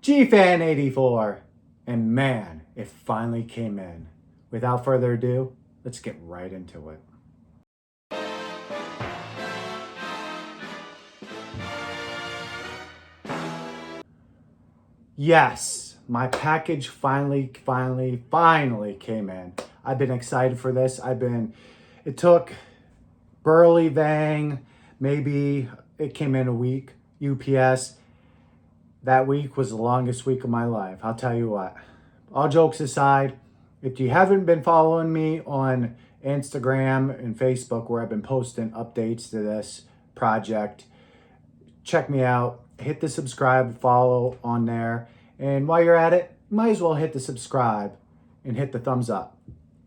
Gfan 84. And man, it finally came in. Without further ado, let's get right into it. Yes, my package finally came in. I've been excited for this. It took Burlee Vang, maybe it came in a week, UPS. That week was the longest week of my life. I'll tell you what. All jokes aside, if you haven't been following me on Instagram and Facebook where I've been posting updates to this project, check me out. Hit the subscribe, follow on there. And while you're at it, might as well hit the subscribe and hit the thumbs up.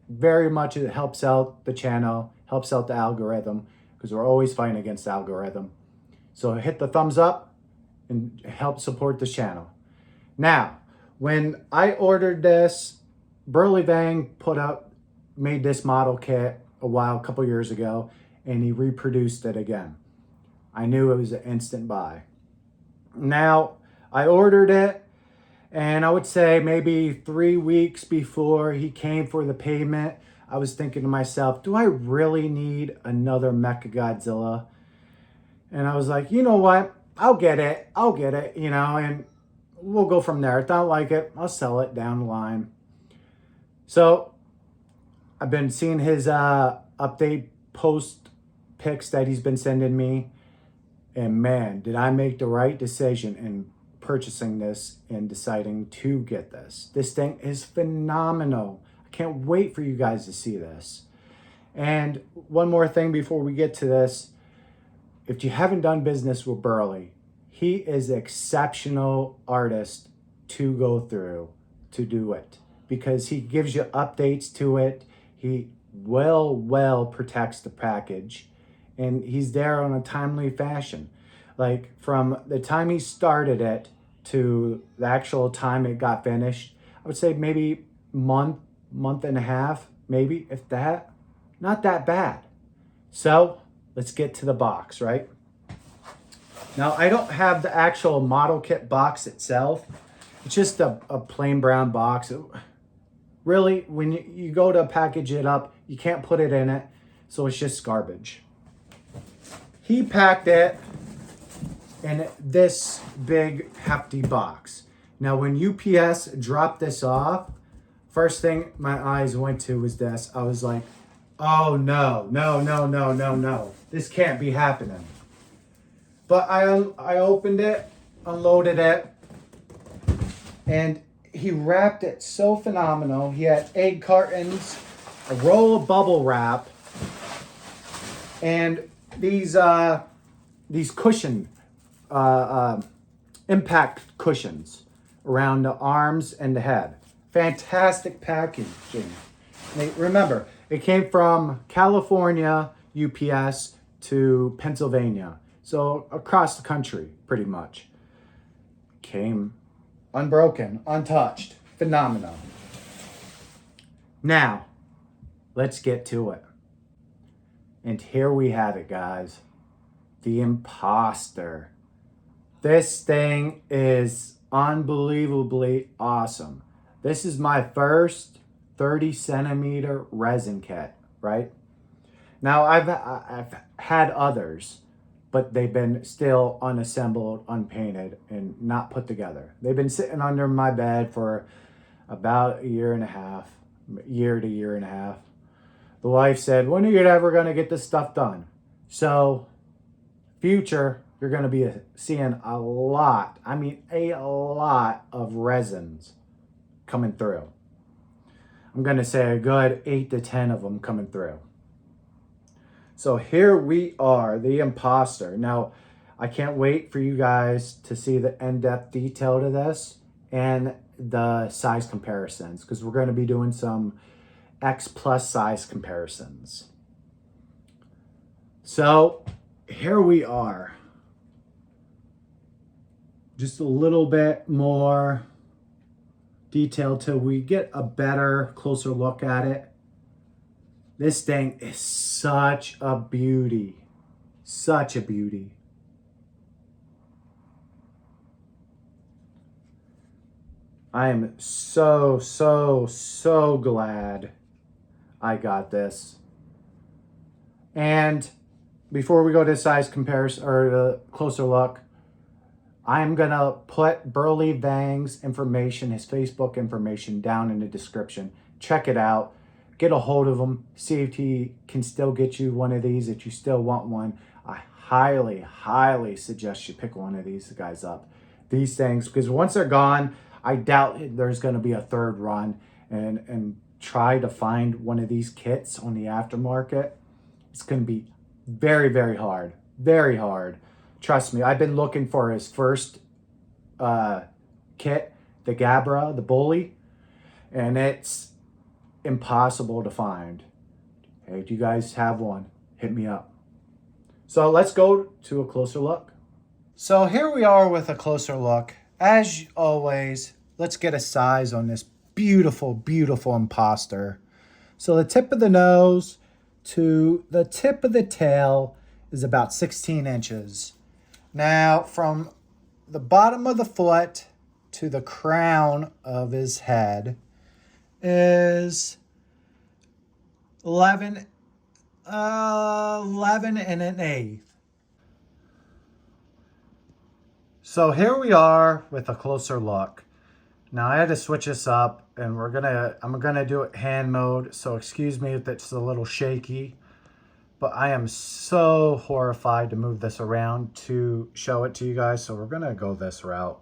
Very much it helps out the channel, helps out the algorithm, because we're always fighting against the algorithm. So hit the thumbs up and help support the channel. Now, when I ordered this, Burlee Vang made this model kit a couple years ago, and he reproduced it again. I knew it was an instant buy. Now, I ordered it, and I would say maybe 3 weeks before he came for the payment, I was thinking to myself, do I really need another Mecha Godzilla? And I was like, you know what? I'll get it, and we'll go from there. If I don't like it, I'll sell it down the line. So I've been seeing his update post pics that he's been sending me. And man, did I make the right decision in purchasing this and deciding to get this. This thing is phenomenal. I can't wait for you guys to see this. And one more thing before we get to this. If you haven't done business with Burlee, he is an exceptional artist to go through to do it, because he gives you updates to it. He well protects the package, and he's there on a timely fashion. Like from the time he started it to the actual time it got finished, I would say maybe month and a half, maybe, if that. Not that bad. So let's get to the box, right? Now, I don't have the actual model kit box itself. It's just a plain brown box. Really, when you go to package it up, you can't put it in it, so it's just garbage. He packed it in this big, hefty box. Now, when UPS dropped this off, first thing my eyes went to was this. I was like, oh no. This can't be happening. But I opened it, unloaded it, and he wrapped it so phenomenal. He had egg cartons, a roll of bubble wrap, and these cushion, impact cushions around the arms and the head. Fantastic packaging. Remember, it came from California UPS to Pennsylvania. So across the country, pretty much. Came unbroken, untouched, phenomenal. Now, let's get to it. And here we have it, guys. The Imposter. This thing is unbelievably awesome. This is my first 30 centimeter resin kit, right? Now, I've had others, but they've been still unassembled, unpainted, and not put together. They've been sitting under my bed for about a year to year and a half. The wife said, when are you ever gonna get this stuff done? So, future, you're gonna be seeing a lot of resins coming through. I'm gonna say a good 8 to 10 of them coming through. So here we are, the Imposter. Now, I can't wait for you guys to see the in-depth detail to this and the size comparisons, because we're going to be doing some X plus size comparisons. So here we are. Just a little bit more detail till we get a better, closer look at it. This thing is such a beauty. Such a beauty. I am so, so, so glad I got this. And before we go to size comparison or a closer look, I'm gonna put Burlee Vang's information, his Facebook information, down in the description. Check it out. Get a hold of him. See if he can still get you one of these if you still want one. I highly, highly suggest you pick one of these guys up. These things, because once they're gone, I doubt there's gonna be a third run. And try to find one of these kits on the aftermarket. It's gonna be very, very hard. Very hard. Trust me, I've been looking for his first kit, the Gabra, the Burlee, and it's impossible to find. Hey, do you guys have one? Hit me up. So let's go to a closer look. So here we are with a closer look. As always, let's get a size on this beautiful, beautiful imposter. So the tip of the nose to the tip of the tail is about 16 inches. Now, from the bottom of the foot to the crown of his head is 11 and an eighth. So here we are with a closer look. Now I had to switch this up, and I'm gonna do it hand mode. So excuse me if it's a little shaky. But I am so horrified to move this around to show it to you guys. So we're going to go this route.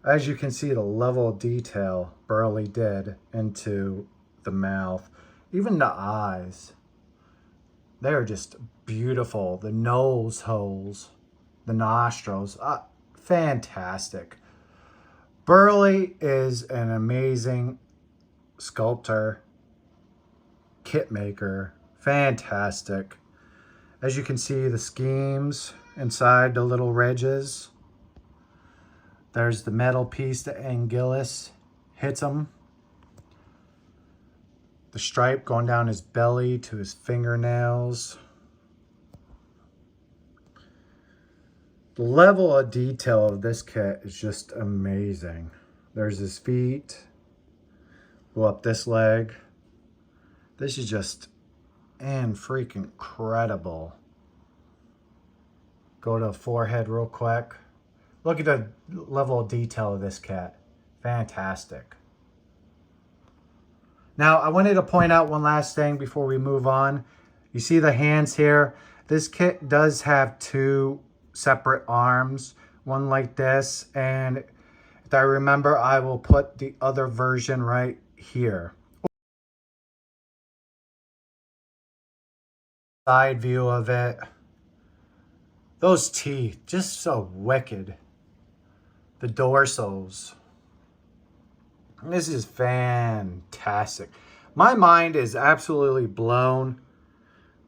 As you can see, the level of detail Burlee did into the mouth. Even the eyes. They're just beautiful. The nose holes. The nostrils. Fantastic. Burlee is an amazing sculptor. Kit maker. Fantastic. As you can see, the schemes inside the little ridges. There's the metal piece that Anguillus hits him. The stripe going down his belly to his fingernails. The level of detail of this kit is just amazing. There's his feet. Go up this leg. This is just freaking incredible. Go to the forehead real quick. Look at the level of detail of this cat. Fantastic. Now, I wanted to point out one last thing before we move on. You see the hands here? This kit does have two separate arms. One like this, and if I remember, I will put the other version right here. Side view of it. Those teeth, just so wicked. The dorsals. This is fantastic. My mind is absolutely blown.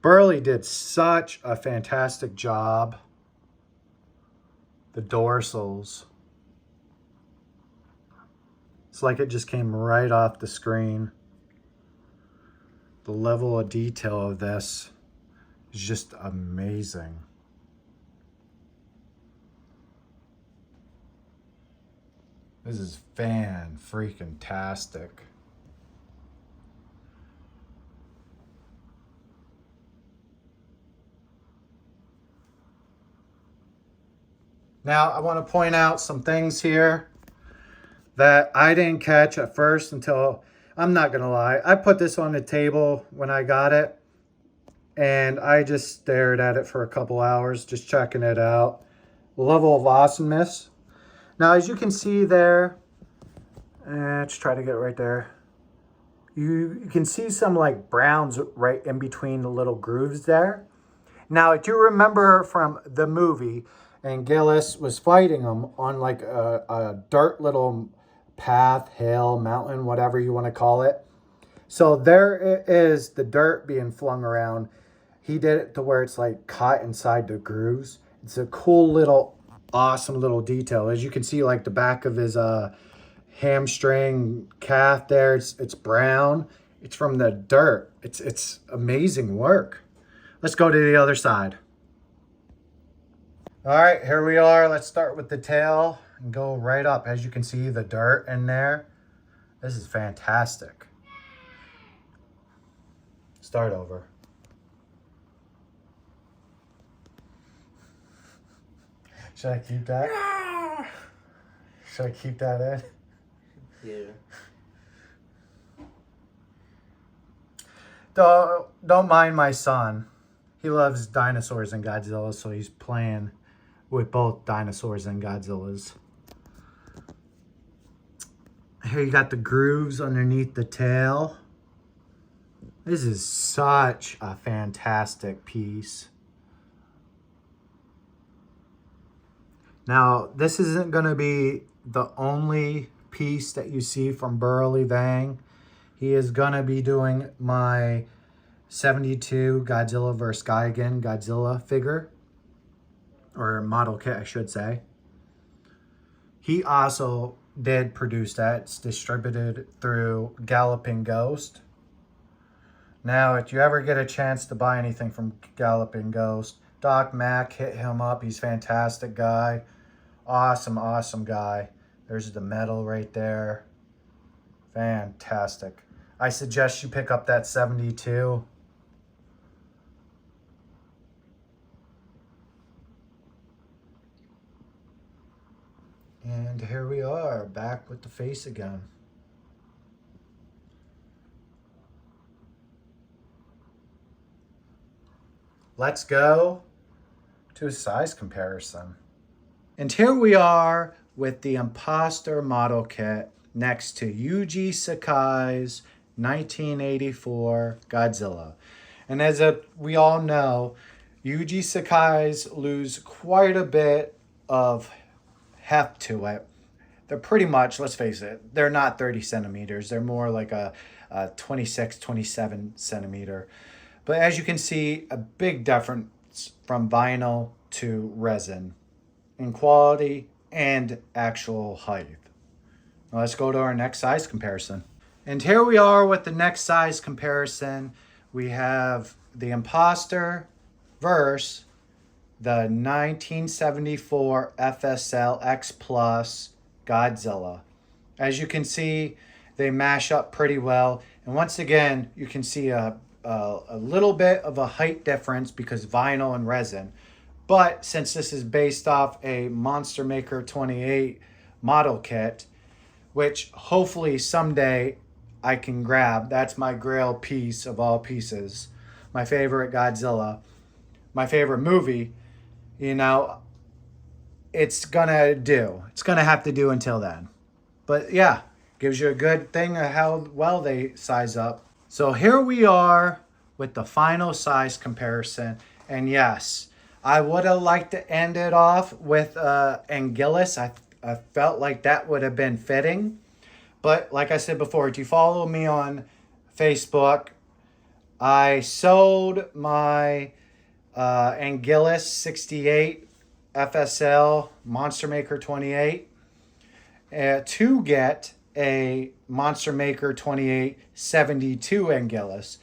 Burlee did such a fantastic job. The dorsals. It's like it just came right off the screen. The level of detail of this is just amazing. This is fan-freaking-tastic. Now, I want to point out some things here that I didn't catch at first until, I'm not going to lie, I put this on the table when I got it, and I just stared at it for a couple hours, just checking it out. The level of awesomeness. Now, as you can see there, let's try to get it right there. You can see some like browns right in between the little grooves there. Now, if you remember from the movie, Anguillus was fighting him on like a dirt little path, hill, mountain, whatever you want to call it. So there is the dirt being flung around. He did it to where it's like caught inside the grooves. It's a cool little, awesome little detail. As you can see, like the back of his hamstring calf there, it's brown. It's from the dirt. It's amazing work. Let's go to the other side. All right, here we are. Let's start with the tail. and go right up. As you can see, the dirt in there. This is fantastic. Start over. Should I keep that? Should I keep that in? Yeah. Don't mind my son. He loves dinosaurs and Godzilla, so he's playing with both dinosaurs and Godzillas. Here you got the grooves underneath the tail. This is such a fantastic piece. Now, this isn't going to be the only piece that you see from Burlee Vang. He is going to be doing my 72 Godzilla vs. Gigan Godzilla figure. Or model kit, I should say. He also did produce that. It's distributed through Galloping Ghost. Now, if you ever get a chance to buy anything from Galloping Ghost, Doc Mac, hit him up. He's a fantastic guy. Awesome, awesome guy. There's the medal right there. Fantastic. I suggest you pick up that 72. And here we are, back with the face again. Let's go to a size comparison. And here we are with the Imposter model kit next to Yuji Sakai's 1984 Godzilla. And as we all know, Yuji Sakai's lose quite a bit of heft to it. They're pretty much, let's face it, they're not 30 centimeters. They're more like a 26, 27 centimeter. But as you can see, a big difference from vinyl to resin in quality and actual height. Now let's go to our next size comparison. And here we are with the next size comparison. We have the Imposter versus the 1974 FSL X Plus Godzilla. As you can see, they mash up pretty well. And once again, you can see a little bit of a height difference because vinyl and resin. But since this is based off a Monster Maker 28 model kit, which hopefully someday I can grab. That's my grail piece of all pieces. My favorite Godzilla. My favorite movie. You know, it's gonna do. It's gonna have to do until then. But yeah, gives you a good thing of how well they size up. So here we are with the final size comparison. And yes, I would have liked to end it off with Anguillus. I felt like that would have been fitting. But like I said before, if you follow me on Facebook, I sold my Anguillus 68 FSL Monster Maker 28 to get a Monster Maker 28 72 Anguillus.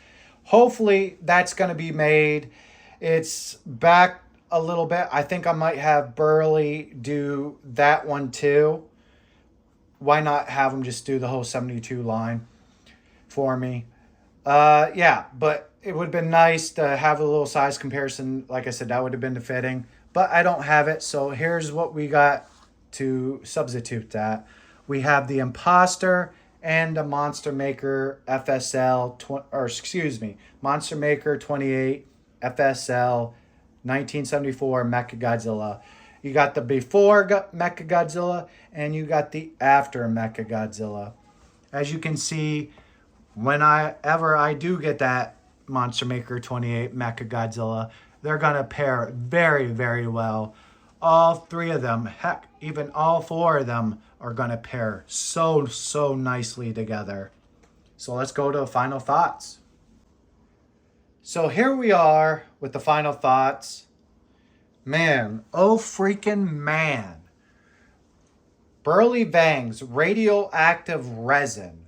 Hopefully that's going to be made. It's back a little bit. I think I might have Burlee do that one too. Why not have them just do the whole 72 line for me? Yeah, but it would have been nice to have a little size comparison. Like I said, that would have been fitting. But I don't have it, so here's what we got to substitute that. We have the Imposter and the Monster Maker FSL, Monster Maker 28 FSL 1974 Mechagodzilla. You got the before Mechagodzilla and you got the after Mechagodzilla. As you can see, whenever I do get that Monster Maker 28 Mechagodzilla, they're going to pair very, very well. All three of them, heck, even all four of them are going to pair so nicely together. So let's go to final thoughts. So here we are with the final thoughts. Man, oh freaking man. Burlee Vang's Radioactive Resin.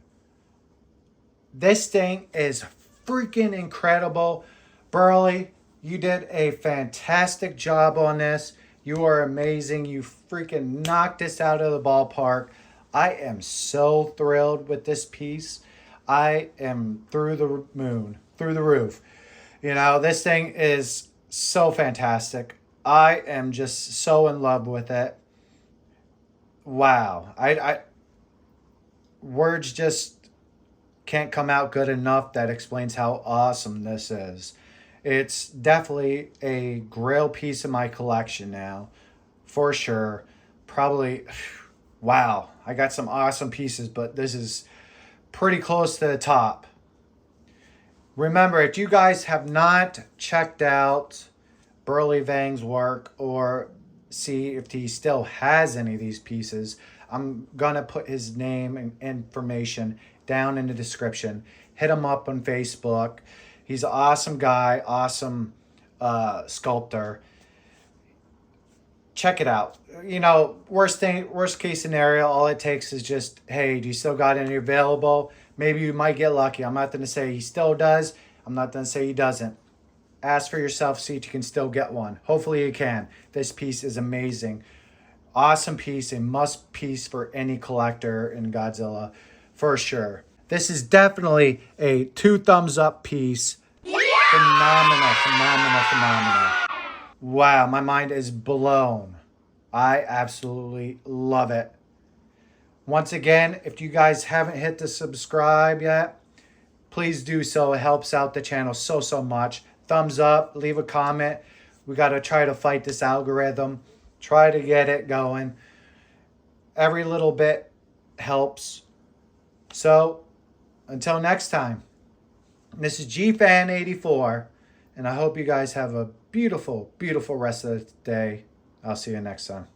This thing is freaking incredible. Burlee, you did a fantastic job on this. You are amazing. You freaking knocked this out of the ballpark. I am so thrilled with this piece. I am through the moon, through the roof. You know, this thing is so fantastic. I am just so in love with it. Wow. I words just can't come out good enough that explains how awesome this is. It's definitely a grail piece in my collection now, for sure. Probably, wow, I got some awesome pieces, but this is pretty close to the top. Remember, if you guys have not checked out Burlee Vang's work or see if he still has any of these pieces, I'm going to put his name and information down in the description. Hit him up on Facebook. He's an awesome guy, awesome sculptor. Check it out. You know, worst case scenario, all it takes is just, hey, do you still got any available? Maybe you might get lucky. I'm not going to say he still does. I'm not going to say he doesn't. Ask for yourself, see if you can still get one. Hopefully you can. This piece is amazing. Awesome piece, a must piece for any collector in Godzilla, for sure. This is definitely a 2 thumbs up piece. Phenomenal, phenomenal, phenomenal. Wow, my mind is blown. I absolutely love it. Once again, if you guys haven't hit the subscribe yet, please do so. It helps out the channel so much. Thumbs up, leave a comment. We got to try to fight this algorithm. Try to get it going. Every little bit helps. So, until next time, this is Gfan 84, and I hope you guys have a beautiful, beautiful rest of the day. I'll see you next time.